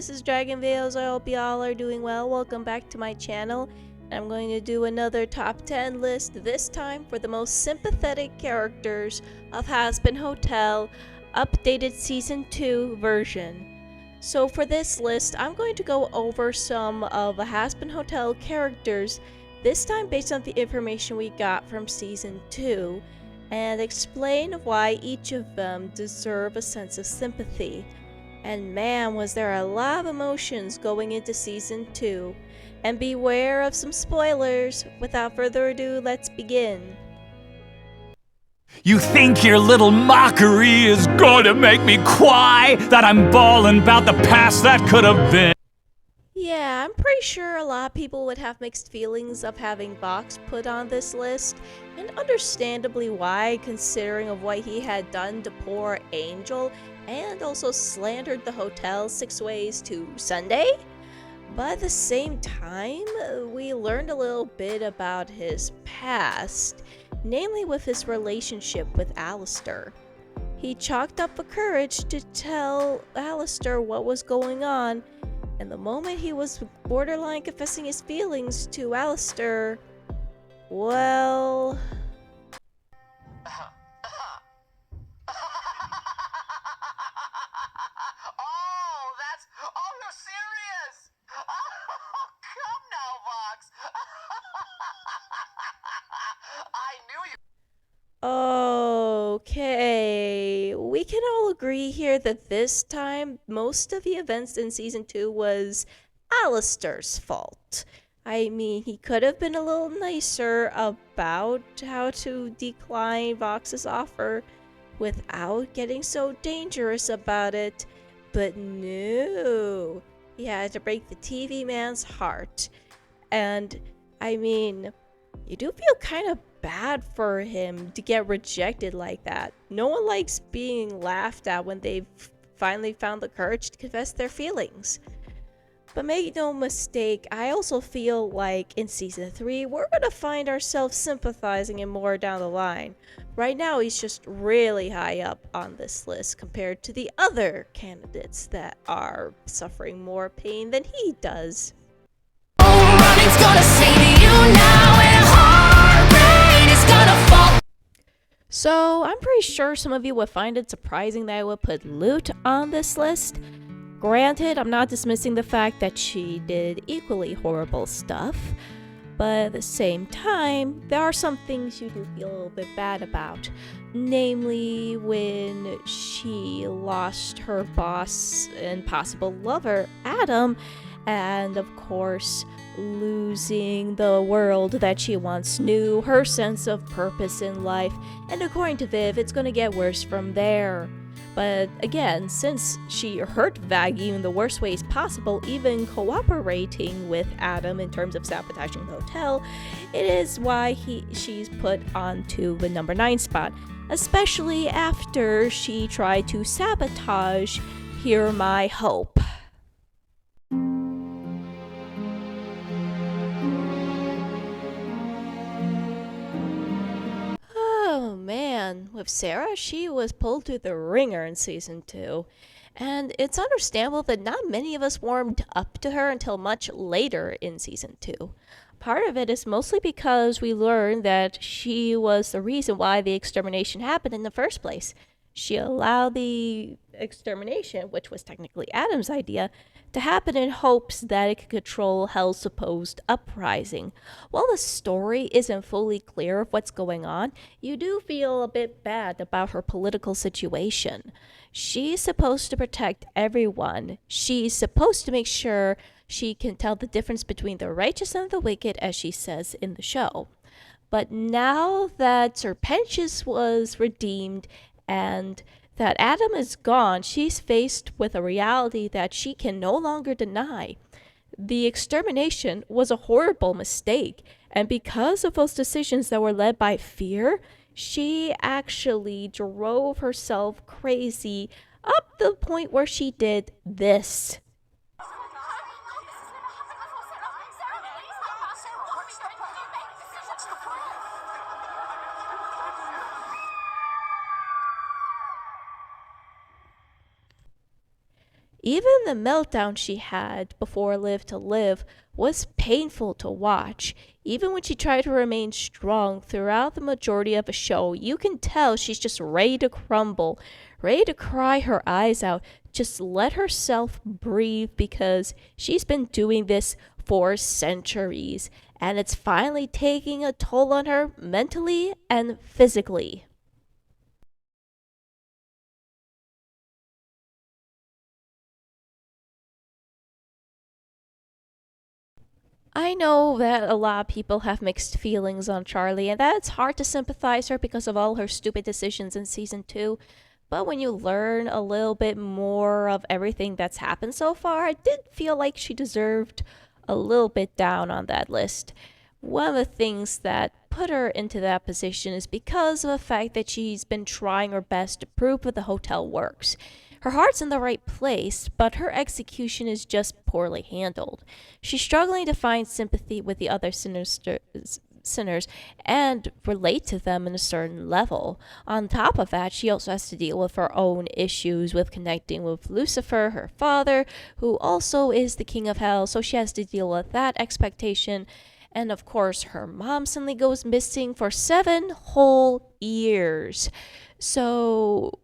this is Dragon Veils. I hope y'all are doing well. Welcome back to my channel. I'm going to do another top 10 list, this time for the most sympathetic characters of Hazbin Hotel, updated Season 2 version. So for this list, I'm going to go over some of the Hazbin Hotel characters, this time based on the information we got from Season 2, and explain why each of them deserve a sense of sympathy. And man, was there a lot of emotions going into Season 2. And beware of some spoilers. Without further ado, let's begin. You think your little mockery is gonna make me cry? That I'm bawling about the past that could have been? Yeah, I'm pretty sure a lot of people would have mixed feelings of having Vox put on this list, and understandably why, considering of what he had done to poor Angel, and also slandered the hotel 6 ways to Sunday. But at the same time, we learned a little bit about his past, namely with his relationship with Alistair. He chalked up the courage to tell Alistair what was going on, and the moment he was borderline confessing his feelings to Alistair, well... you're serious? Oh, come now, Vox. I knew you. Okay, we can all agree here that this time, most of the events in Season 2 was Alistair's fault. I mean, he could have been a little nicer about how to decline Vox's offer without getting so dangerous about it, but no, he had to break the TV man's heart. And I mean, you do feel kind of bad for him to get rejected like that. No one likes being laughed at when they've finally found the courage to confess their feelings. But make no mistake, I also feel like in Season 3, we're gonna find ourselves sympathizing him more down the line. Right now, he's just really high up on this list compared to the other candidates that are suffering more pain than he does. So, I'm pretty sure some of you would find it surprising that I would put Lute on this list. Granted, I'm not dismissing the fact that she did equally horrible stuff, but at the same time, there are some things you do feel a little bit bad about. Namely, when she lost her boss and possible lover, Adam, and of course, losing the world that she once knew, her sense of purpose in life, and according to Viv, it's gonna get worse from there. But again, since she hurt Vaggie in the worst ways possible, even cooperating with Adam in terms of sabotaging the hotel, it is why she's put onto the number 9 spot, especially after she tried to sabotage Hear My Hope. Oh man, with Sarah, she was pulled through the ringer in Season 2. And it's understandable that not many of us warmed up to her until much later in Season 2. Part of it is mostly because we learned that she was the reason why the extermination happened in the first place. She allowed the extermination, which was technically Adam's idea, to happen in hopes that it could control Hell's supposed uprising. While the story isn't fully clear of what's going on, you do feel a bit bad about her political situation. She's supposed to protect everyone. She's supposed to make sure she can tell the difference between the righteous and the wicked, as she says in the show. But now that Serpentius was redeemed and that Adam is gone, she's faced with a reality that she can no longer deny. The extermination was a horrible mistake, and because of those decisions that were led by fear, she actually drove herself crazy up to the point where she did this. Even the meltdown she had before Live to Live was painful to watch. Even when she tried to remain strong throughout the majority of the show, you can tell she's just ready to crumble, ready to cry her eyes out. Just let herself breathe because she's been doing this for centuries, and it's finally taking a toll on her mentally and physically. I know that a lot of people have mixed feelings on Charlie, and that it's hard to sympathize her because of all her stupid decisions in season 2. But when you learn a little bit more of everything that's happened so far, I did feel like she deserved a little bit down on that list. One of the things that put her into that position is because of the fact that she's been trying her best to prove that the hotel works. Her heart's in the right place, but her execution is just poorly handled. She's struggling to find sympathy with the other sinners and relate to them in a certain level. On top of that, she also has to deal with her own issues with connecting with Lucifer, her father, who also is the king of hell, so she has to deal with that expectation. And of course, her mom suddenly goes missing for 7 whole years. So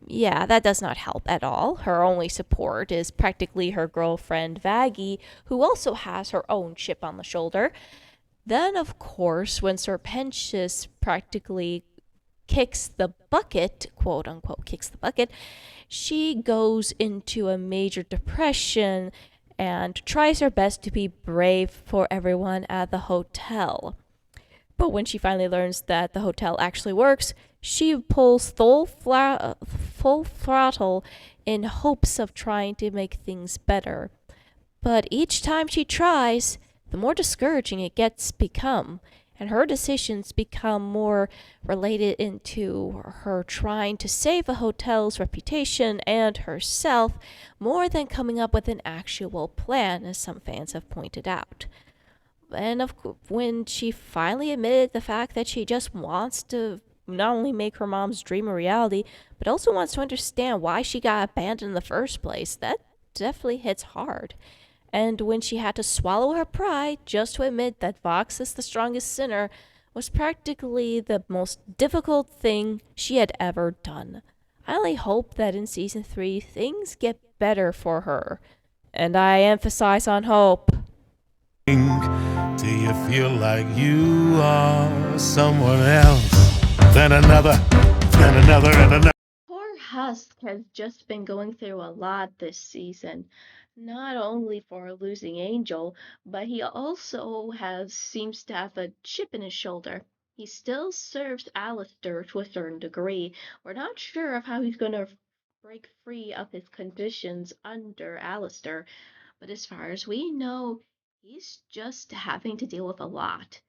yeah, that does not help at all. Her only support is practically her girlfriend Vaggie, who also has her own chip on the shoulder. Then, of course, when Serpentius practically kicks the bucket, quote unquote, kicks the bucket, she goes into a major depression and tries her best to be brave for everyone at the hotel. But when she finally learns that the hotel actually works, she pulls full throttle in hopes of trying to make things better. But each time she tries, the more discouraging it gets become, and her decisions become more related into her trying to save a hotel's reputation and herself more than coming up with an actual plan, as some fans have pointed out. And when she finally admitted the fact that she just wants to not only make her mom's dream a reality, but also wants to understand why she got abandoned in the first place, that definitely hits hard. And when she had to swallow her pride just to admit that Vox is the strongest sinner was practically the most difficult thing she had ever done. I only hope that in season 3 things get better for her. And I emphasize on hope. Do you feel like you are someone else? Then another, and another. Poor Husk has just been going through a lot this season. Not only for losing Angel, but he also seems to have a chip in his shoulder. He still serves Alistair to a certain degree. We're not sure of how he's going to break free of his conditions under Alistair, but as far as we know, he's just having to deal with a lot.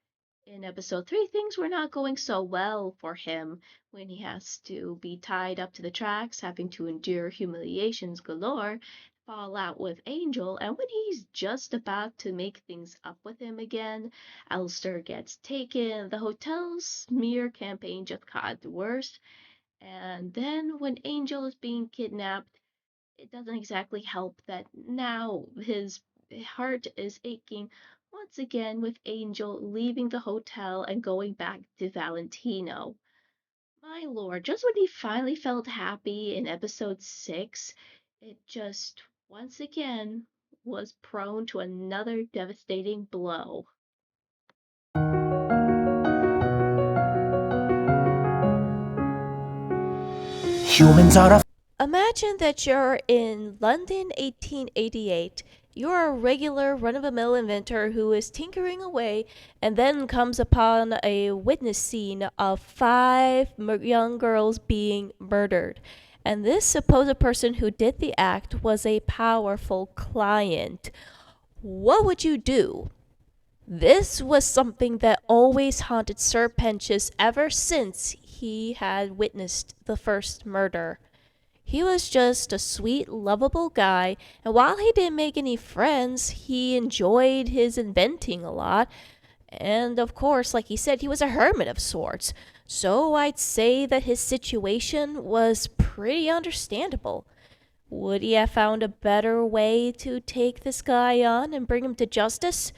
In episode 3, things were not going so well for him when he has to be tied up to the tracks, having to endure humiliations galore, fall out with Angel, and when he's just about to make things up with him again, Alistair gets taken, the hotel's smear campaign just got worse, and then when Angel is being kidnapped, it doesn't exactly help that now his heart is aching once again with Angel leaving the hotel and going back to Valentino. My lord, just when he finally felt happy in episode 6, it just once again was prone to another devastating blow. Humans are a Imagine that you're in London 1888. You're a regular run-of-the-mill inventor who is tinkering away and then comes upon a witness scene of 5 young girls being murdered. And this supposed person who did the act was a powerful client. What would you do? This was something that always haunted Sir Pentious ever since he had witnessed the first murder. He was just a sweet, lovable guy, and while he didn't make any friends, he enjoyed his inventing a lot. And of course, like he said, he was a hermit of sorts. So I'd say that his situation was pretty understandable. Would he have found a better way to take this guy on and bring him to justice?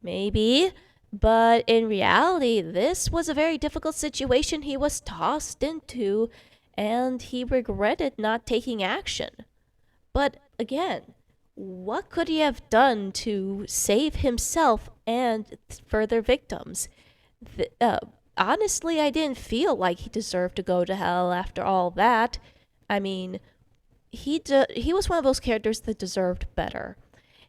Maybe. But in reality, this was a very difficult situation he was tossed into, and he regretted not taking action. But again, what could he have done to save himself and further victims? Th- uh, Honestly, I didn't feel like he deserved to go to hell after all that. I mean, he was one of those characters that deserved better.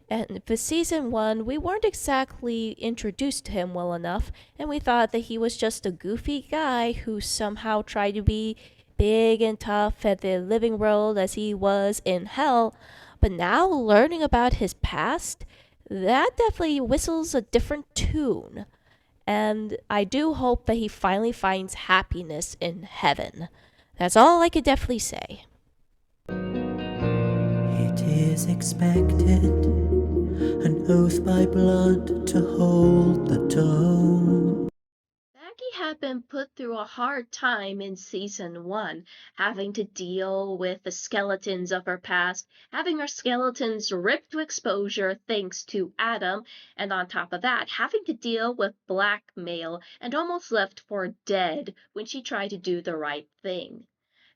And for season one, we weren't exactly introduced to him well enough, and we thought that he was just a goofy guy who somehow tried to be big and tough at the living world as he was in hell. But now, learning about his past, that definitely whistles a different tune. And I do hope that he finally finds happiness in heaven. That's all I could definitely say. It is expected, an oath by blood to hold the tone. Maggie had been put through a hard time in season one, having to deal with the skeletons of her past, having her skeletons ripped to exposure thanks to Adam, and on top of that, having to deal with blackmail and almost left for dead when she tried to do the right thing.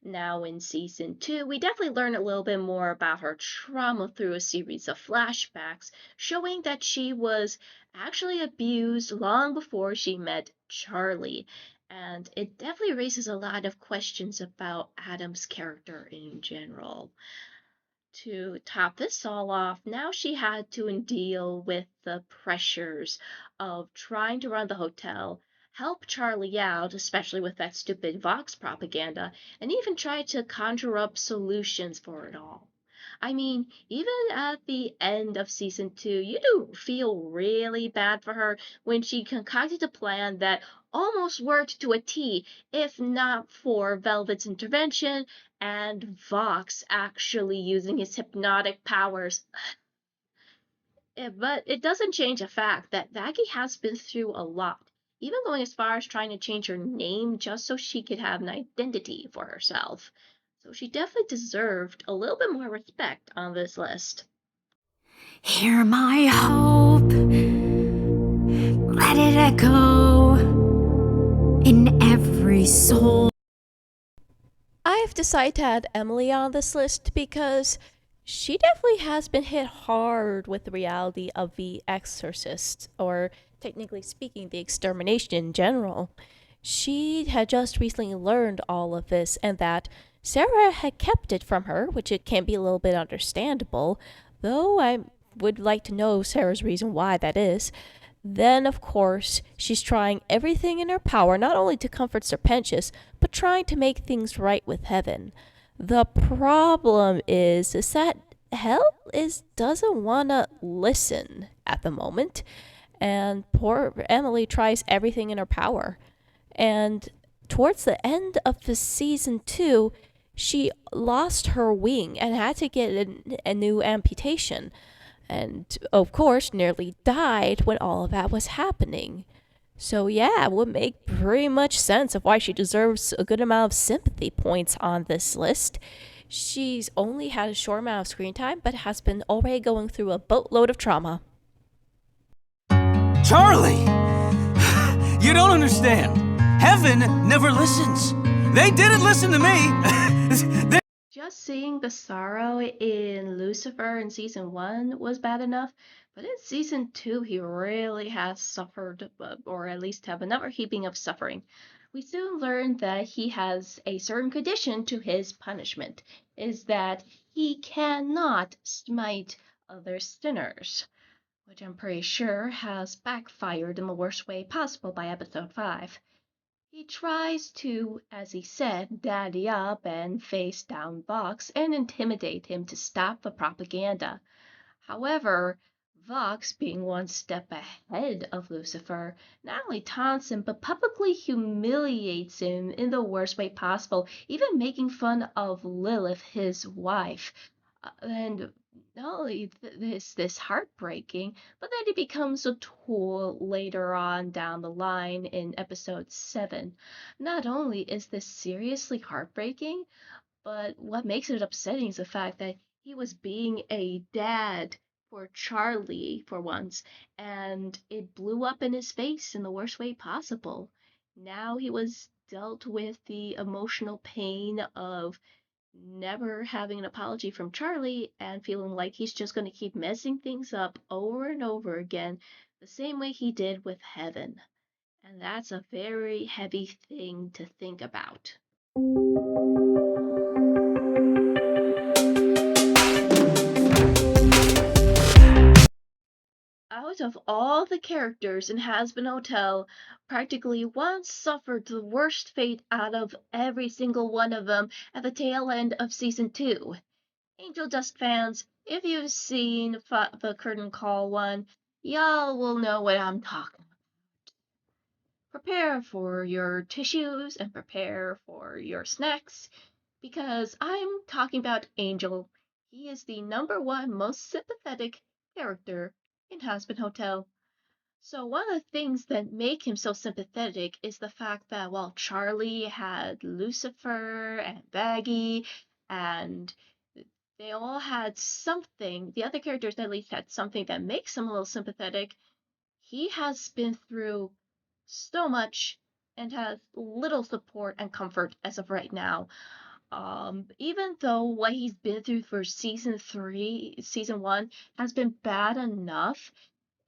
Now, in season two, we definitely learn a little bit more about her trauma through a series of flashbacks, showing that she was actually abused long before she met Charlie. And it definitely raises a lot of questions about Adam's character in general. To top this all off, now she had to deal with the pressures of trying to run the hotel, help Charlie out, especially with that stupid Vox propaganda, and even try to conjure up solutions for it all. I mean, even at the end of season two, you do feel really bad for her when she concocted a plan that almost worked to a T, if not for Velvet's intervention and Vox actually using his hypnotic powers. But it doesn't change the fact that Maggie has been through a lot, even going as far as trying to change her name just so she could have an identity for herself. So she definitely deserved a little bit more respect on this list. Hear my hope, let it echo in every soul. I've decided to add Emily on this list because she definitely has been hit hard with the reality of the exorcist, or technically speaking, the extermination in general. She had just recently learned all of this, and that Sarah had kept it from her, which it can be a little bit understandable, though I would like to know Sarah's reason why that is. Then, of course, she's trying everything in her power not only to comfort Serpentius, but trying to make things right with heaven. The problem is that hell doesn't want to listen at the moment, and poor Emily tries everything in her power. And towards the end of the season two, she lost her wing and had to get a new amputation, and of course nearly died when all of that was happening. So yeah, it would make pretty much sense of why she deserves a good amount of sympathy points on this list. She's only had a short amount of screen time, but has been already going through a boatload of trauma. Charlie! You don't understand. Heaven never listens. They didn't listen to me. Just seeing the sorrow in Lucifer in season one was bad enough, but in season two, he really has suffered, or at least have another heaping of suffering. We soon learn that he has a certain condition to his punishment, is that he cannot smite other sinners, which I'm pretty sure has backfired in the worst way possible by episode 5. He tries to, as he said, daddy up and face down Vox and intimidate him to stop the propaganda. However, Vox, being one step ahead of Lucifer, not only taunts him but publicly humiliates him in the worst way possible, even making fun of Lilith, his wife. And not only this heartbreaking, but then he becomes a tool later on down the line in episode 7. Not only is this seriously heartbreaking, But what makes it upsetting is the fact that he was being a dad for Charlie for once, and it blew up in his face in the worst way possible. Now he was dealt with the emotional pain of never having an apology from Charlie and feeling like he's just going to keep messing things up over and over again, the same way he did with Heaven. And that's a very heavy thing to think about. Out of all the characters in Hazbin Hotel, practically one suffered the worst fate out of every single one of them at the tail end of season 2. Angel Dust fans, if you've seen the Curtain Call one, y'all will know what I'm talking about. Prepare for your tissues and prepare for your snacks, because I'm talking about Angel. He is the #1 most sympathetic character in Hazbin Hotel. So one of the things that make him so sympathetic is the fact that while Charlie had Lucifer and Baggy, and they all had something, the other characters at least had something that makes him a little sympathetic, he has been through so much and has little support and comfort as of right now. Even though what he's been through for season 1 has been bad enough,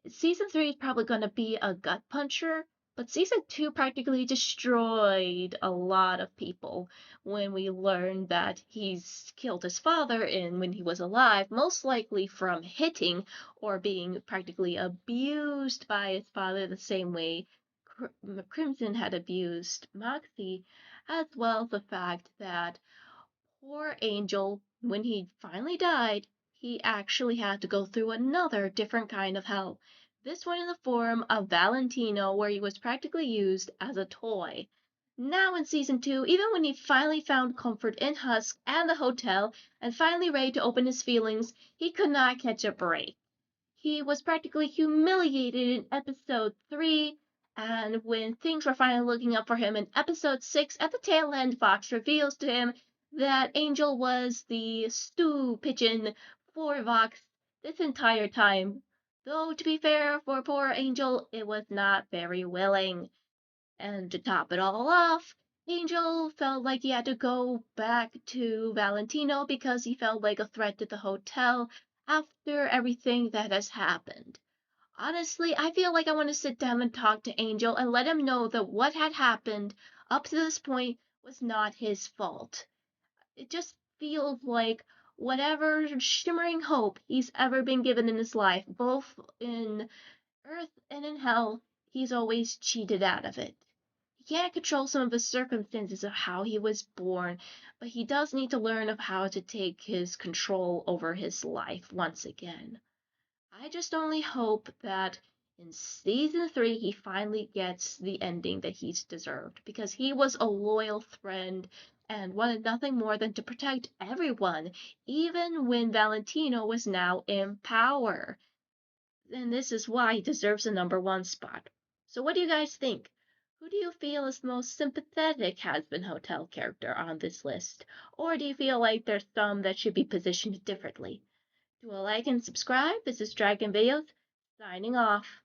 season 3 is probably going to be a gut puncher, but season 2 practically destroyed a lot of people when we learned that he's killed his father and when he was alive, most likely from hitting or being practically abused by his father the same way Crimson had abused Moxie, as well as the fact that poor Angel, when he finally died, he actually had to go through another different kind of hell. This one in the form of Valentino, where he was practically used as a toy. Now in season 2, even when he finally found comfort in Husk and the hotel, and finally ready to open his feelings, he could not catch a break. He was practically humiliated in episode 3, and when things were finally looking up for him in episode 6, at the tail end, Fox reveals to him that Angel was the stew pigeon for Vox this entire time. Though, to be fair, for poor Angel, it was not very willing. And to top it all off, Angel felt like he had to go back to Valentino because he felt like a threat to the hotel after everything that has happened. Honestly, I feel like I want to sit down and talk to Angel and let him know that what had happened up to this point was not his fault. It just feels like whatever shimmering hope he's ever been given in his life, both in Earth and in Hell, he's always cheated out of it. He can't control some of the circumstances of how he was born, but he does need to learn of how to take his control over his life once again. I just only hope that in season 3 he finally gets the ending that he's deserved, because he was a loyal friend and wanted nothing more than to protect everyone, even when Valentino was now in power. And this is why he deserves the #1 spot. So what do you guys think? Who do you feel is the most sympathetic Hazbin Hotel character on this list? Or do you feel like there's some that should be positioned differently? Do a like and subscribe. This is Dragon Videos, signing off.